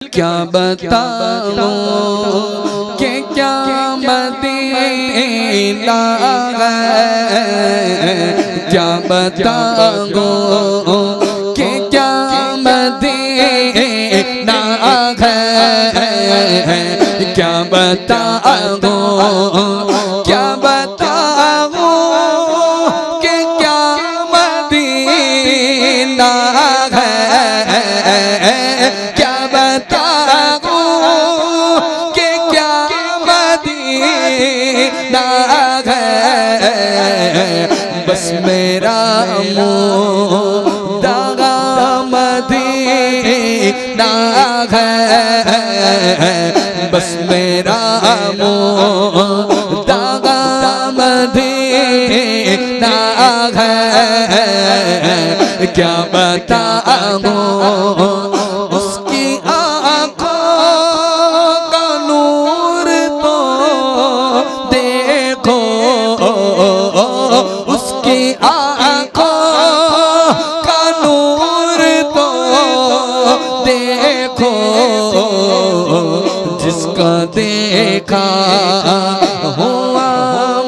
क्या बताऊं कि क्या मदीना है, क्या बताऊं कि क्या मदीना है, क्या बताऊं क्या बताऊं कि क्या मदीना है, क्या बताऊं कि क्या मदीना है। बस मेरा मुँह दागा मदीना है, बस मेरा मुँह दागा मदीना है। क्या बताऊं उसकी आँखों का नूर तो देखो, उसकी आँखों का नूर तो देखो, जिसका देखा हुआ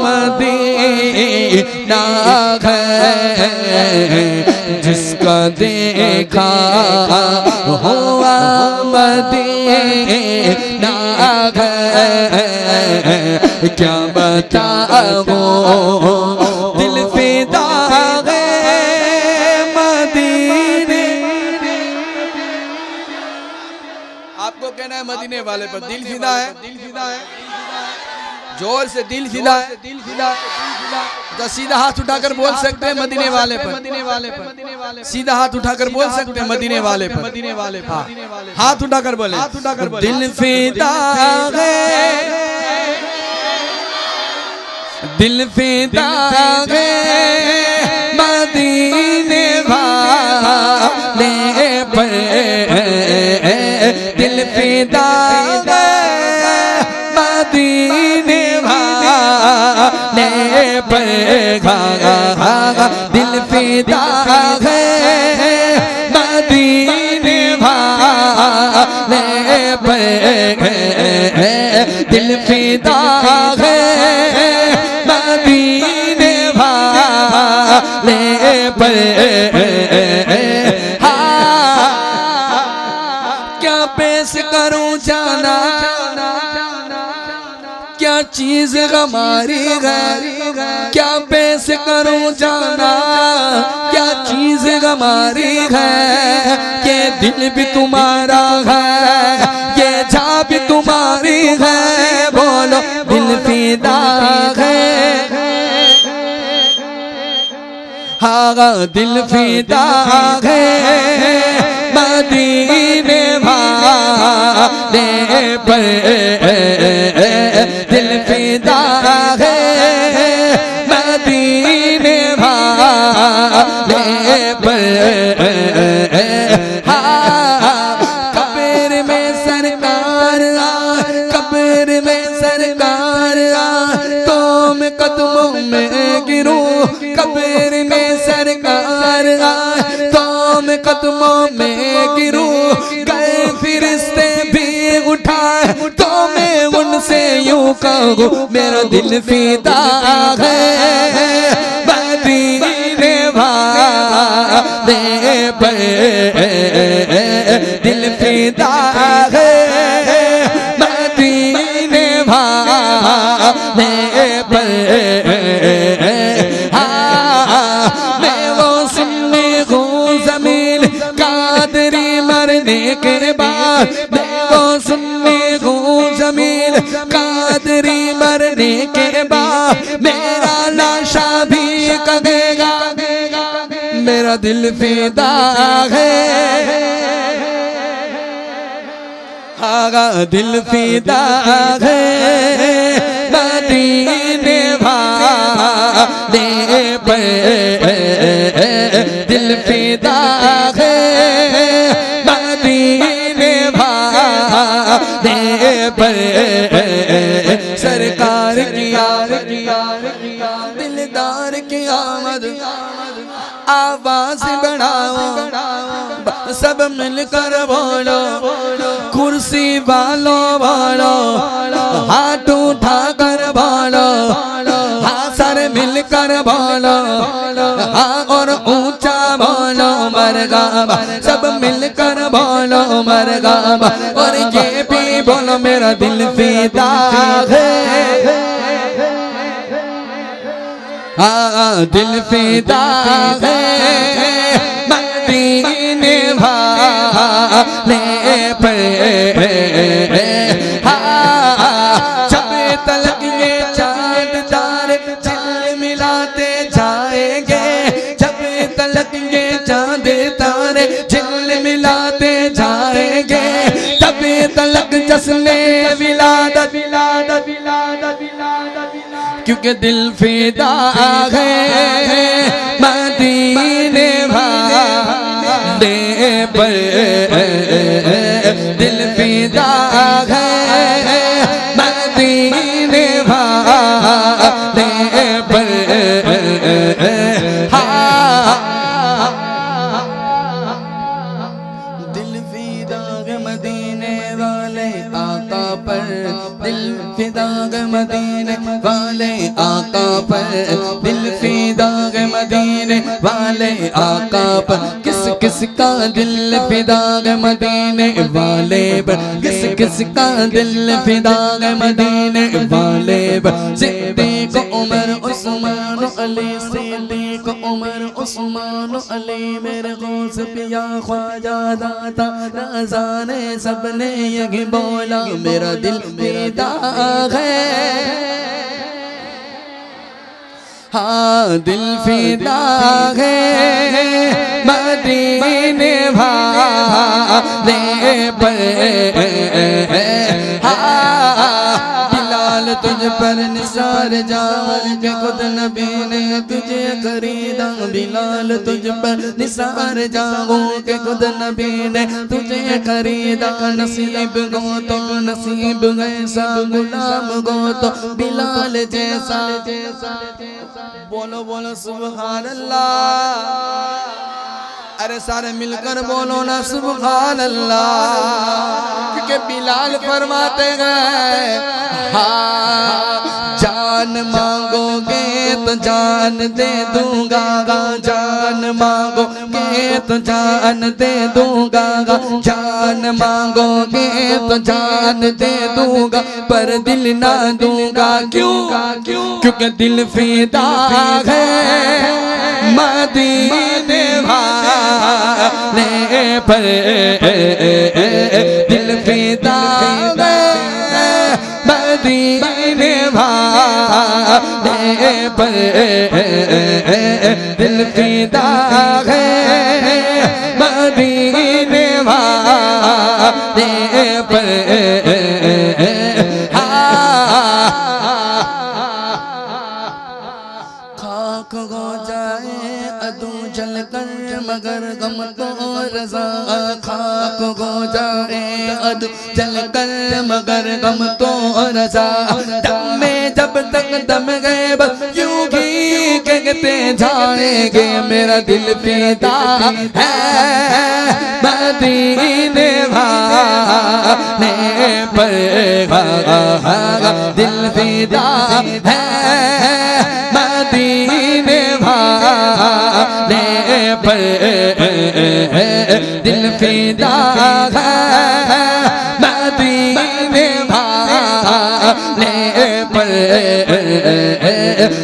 मदीना है, जिसका देखा हुआ मदीना है। क्या बताऊं दिल फिदा है मदीने। आपको कहना है मदीने वाले पर दिल फिदा है, दिल फिदा है, जोर से दिल फिदा है, दिल फिदा है। तो सीधा हाथ उठाकर बोल सकते हैं मदीने वाले पर, मदीने वाले पर सीधा हाथ उठाकर बोल सकते हैं मदीने वाले पर, मदीने वाले पर हाथ उठाकर बोले, हाथ उठाकर बोले। दिल फिदा है, दिल फिदा है मदीने वाले पर, दिल फिदा है मदीने वाले पर, दिल फिदा है मदीने वाले पर, दिल फिदा है मदीने वाले पर। क्या पेश करूं जाना, क्या चीज हमारी है, क्या पेश करूं जाना, क्या चीज हमारी है। ये दिल भी तुम्हारा है, ये जा भी तुम्हारी है, बोलो दिल फिदा है। हाँ दिल फिदा है मदीने वाले पर, दिल फिदा है मदीने वाले पर। कब्र में सरकार कब्र में सरकार तो मैं कदमों में गिरूं, कब्र में सरकार तो मैं कदमों में गिरूं। गए फिरिश्ते भी उठाए तो मैं उनसे यूं कहूं मेरा दिल फिदा है मदीने वाले पर, दिल फिदा है मदीने वाले पर। मैं वो सुन्नी हूँ ज़मीन कादरी मरने के बाद, मैं वो सुन्नी हूँ ज़मीन कादरी मरने के बाद। मेरा लाशा भी कहेगा मेरा दिल फिदा है, आगा दिल फिदा है मदीने वाले पर, दिल फिदा है मदीने वाले पर। सरकार की दिलदार की आमद, आवाज बढ़ाओ सब मिलकर बोलो खुशी वालो वालो हाथ उठा कर बोलो, हाँ सर मिलकर बोलो, हाँ और ऊंचा बोलो मरहबा, सब मिलकर बोलो मरहबा। और ये भी बोलो मेरा दिल फिदा है, हाँ दिल फिदा है मदीने वाले पे। हाँ जब तलक ये चांद तारे झिलमिलाते जाएंगे, जब तलक ये चांद तारे झिलमिलाते जाएंगे, तब तलक जश्ने विलादत विलादत विलादत विलादत, क्योंकि दिल फिदा है मदीने वाले पर, दिल फिदा है मदीने वाले पर। दिल फिदा है मदीने वाले आका पर, दिल फिदा है मदीने वाले आका पर, दिल फिदा है मदीने वाले आका पर। किस किस का दिल फिदा है मदीने वाले पर, किस किस का दिल फिदा है मदीने वाले पर। सिद्दीक उमर उस्मान अली, सिद्दीक उमर उस्मान अली, मेरे गौस पिया ख्वाजा दाता रज़ा ने सबने यही बोला मेरा दिल फिदा है, हाँ दिल फिदा है मदीने वाले पर। बिलाल तुझ पर निसार जान के खुद नबी ने तुझे खरीदा, बिलाल तुझ पर निसार जाऊं के खुद नबी ने तुझे खरीदा। नसीब गो तो नसीब ऐसा गुलाम गो तो बिलाल जैसा, बोलो बोलो सुभान अल्लाह, अरे सारे मिलकर बोलो ना सुभान अल्लाह, क्योंकि बिलाल फरमाते गए हाँ जान मांगोगे तो जान दे दूंगा, जान मांगोगे तो जान दे दूंगा, जान मांगोगे तो जान दे दूंगा, पर दिल ना दूंगा। क्यों? क्योंकि दिल फिदा है मदीने वाले पर, दिल फिदा है मदीने वाले पर, दिल फिदा है मदीने वाले पर। खाक हो जाए अदू जल कर मगर गम तो रज़ा, खाक हो जाए अदू जल कर मगर गम तो रज़ा। दम में जब तक दम गए बस यूं ही कहते जाएंगे मेरा दिल फिदा है मदीने वाले पर, दिल फिदा है मदीने वाले पर, दिल फिदा है मदीने वाले पर,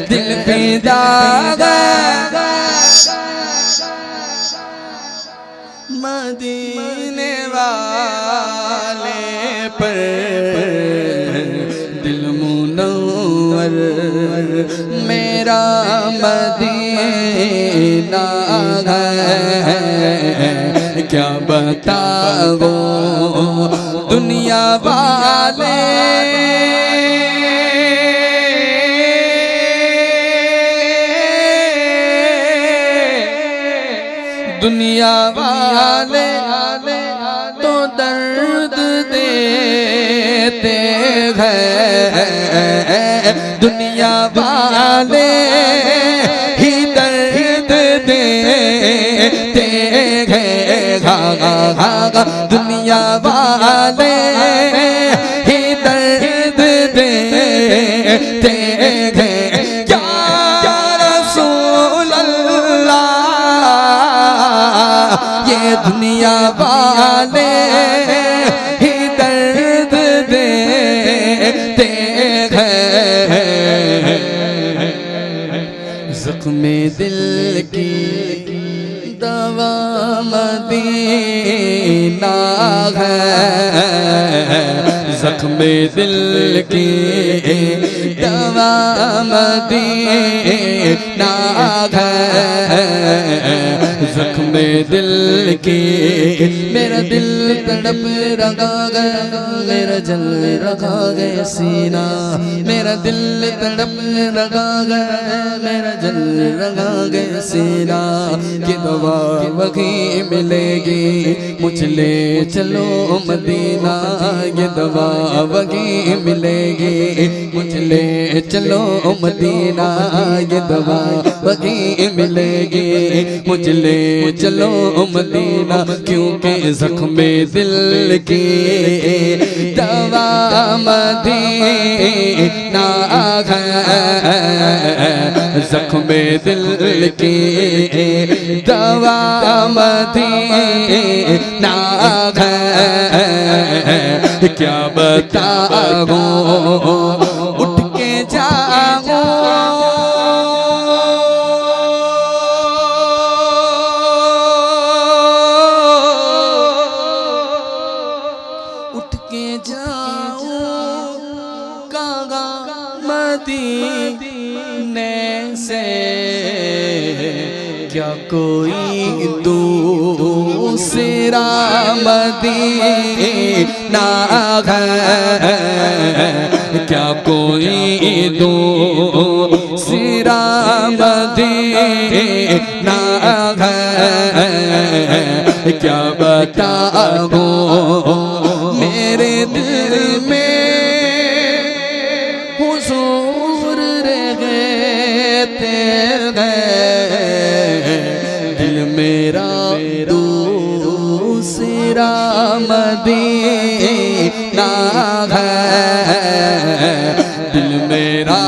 दिल फिदा है मदीने वाले पर। दिल मुनव्वर मेरा मदीना है, क्या बताओ दुनिया वाले, दुनिया वाले तो दर्द देते हैं, दुनिया वाले ही दर्द देते हैं, दुनिया वाले जख्मे दिल की दवा मदीना है। जख्मे दिल की मेरा दिल तड़प रखा गया, मेरा जल रखा गया सीना, मेरा दिल तड़प रखा गया, मेरा जल रखा गया सीना। कि दवा वही मिलेगी मुझ ले चलो मदीना, ये दवा वही मिलेगी मुझ ले चलो मदीना, ये दवा वही मिलेगी मुझ ले चलो मदीना। क्योंकि जख्मे दिल की दवा मदीना है। जख्मे दिल की दवा मदीना है। क्या बताऊं उठ के जाऊं मदीने से, क्या कोई दूसरा मदीना है, क्या कोई दूसरा मदीना है। क्या बताऊं मेरे दिल में हुजूर रह गए तेरे, दिल मेरा दूसरा मदीना है। दिल मेरा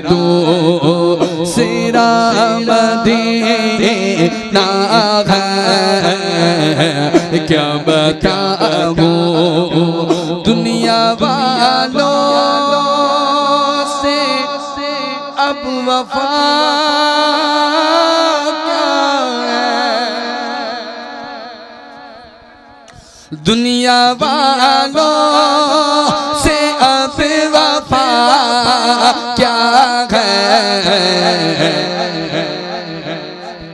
दूसरा मदीना है। क्या बताऊं दुनिया वालों से अब वफा क्या है। दुनिया वालों से अब वफा क्या है।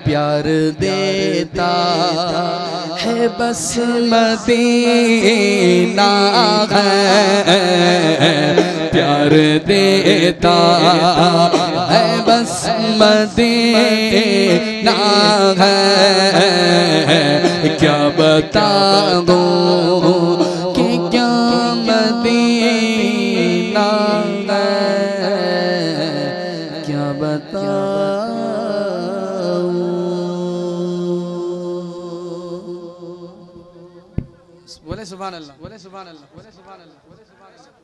प्यार देता है बस मदीना है। प्यार देता है बस मदीना है। क्या बताऊं कि क्या मदीना है, क्या बताऊं। बोले सुभान अल्लाह, बोले सुभान अल्लाह, बोले सुभान अल्लाह, बोले सुभान अल्लाह।